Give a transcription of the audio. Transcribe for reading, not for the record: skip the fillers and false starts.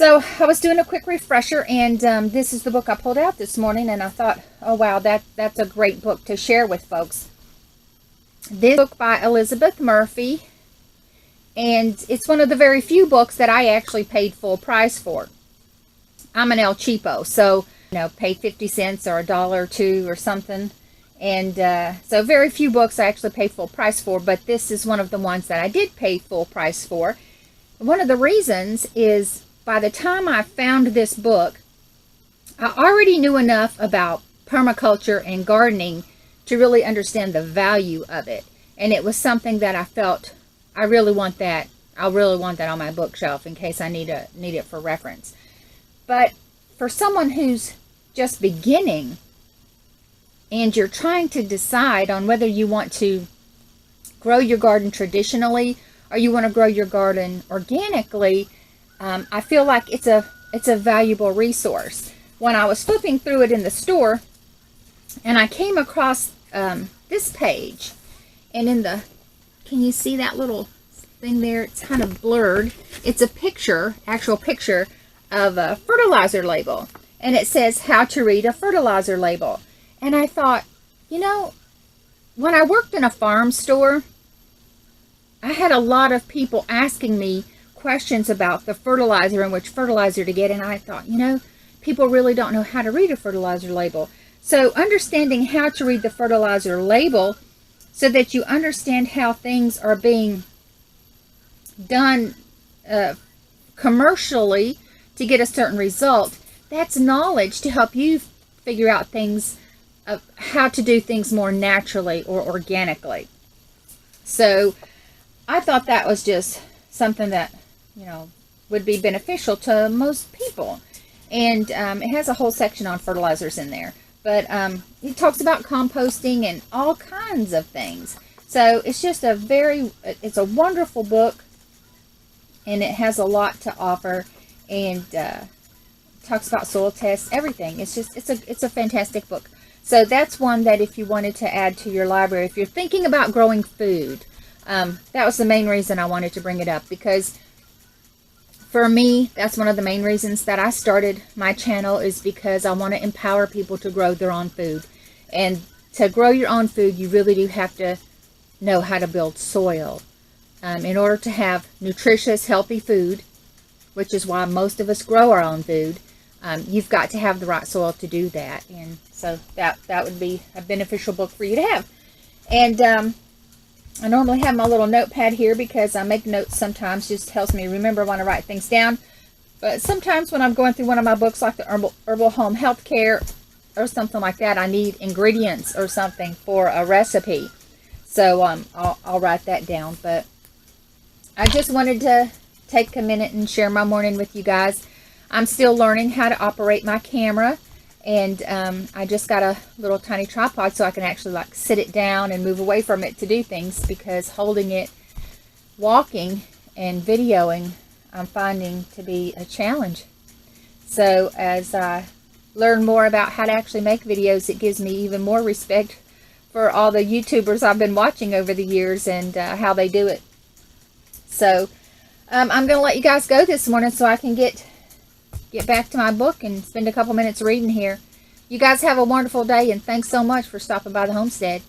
So I was doing a quick refresher, and this is the book I pulled out this morning, and I thought, oh wow, that's a great book to share with folks. This book by Elizabeth Murphy, and it's one of the very few books that I actually paid full price for. I'm an El Cheapo, so pay 50 cents or $1 or $2 or something. And so very few books I actually pay full price for, but this is one of the ones that I did pay full price for. One of the reasons is by the time I found this book, I already knew enough about permaculture and gardening to really understand the value of it. And it was something that I felt, I really want that. I really want that on my bookshelf in case I need it for reference. But for someone who's just beginning and you're trying to decide on whether you want to grow your garden traditionally or you want to grow your garden organically, I feel like it's a valuable resource. When I was flipping through it in the store, and I came across this page, and can you see that little thing there? It's kind of blurred. It's a picture, actual picture of a fertilizer label, and it says how to read a fertilizer label. And I thought, when I worked in a farm store, I had a lot of people asking me questions about the fertilizer and which fertilizer to get, and I thought, people really don't know how to read a fertilizer label. So understanding how to read the fertilizer label so that you understand how things are being done commercially to get a certain result, that's knowledge to help you figure out things of how to do things more naturally or organically. So I thought that was just something that would be beneficial to most people. And it has a whole section on fertilizers in there. But it talks about composting and all kinds of things. So it's just it's a wonderful book, and it has a lot to offer, and talks about soil tests, everything. It's a fantastic book. So that's one that if you wanted to add to your library, if you're thinking about growing food, that was the main reason I wanted to bring it up, because for me, that's one of the main reasons that I started my channel, is because I want to empower people to grow their own food. And to grow your own food, you really do have to know how to build soil. In order to have nutritious, healthy food, which is why most of us grow our own food, you've got to have the right soil to do that. And so that would be a beneficial book for you to have. And I normally have my little notepad here because I make notes sometimes, just helps me remember when I write things down. But sometimes when I'm going through one of my books, like the Herbal Home Health Care or something like that, I need ingredients or something for a recipe. So I'll write that down. But I just wanted to take a minute and share my morning with you guys. I'm still learning how to operate my camera. And I just got a little tiny tripod so I can actually sit it down and move away from it to do things, because holding it, walking and videoing, I'm finding to be a challenge. So as I learn more about how to actually make videos, it gives me even more respect for all the YouTubers I've been watching over the years and how they do it. So I'm going to let you guys go this morning so I can get back to my book and spend a couple minutes reading here. You guys have a wonderful day, and thanks so much for stopping by the homestead.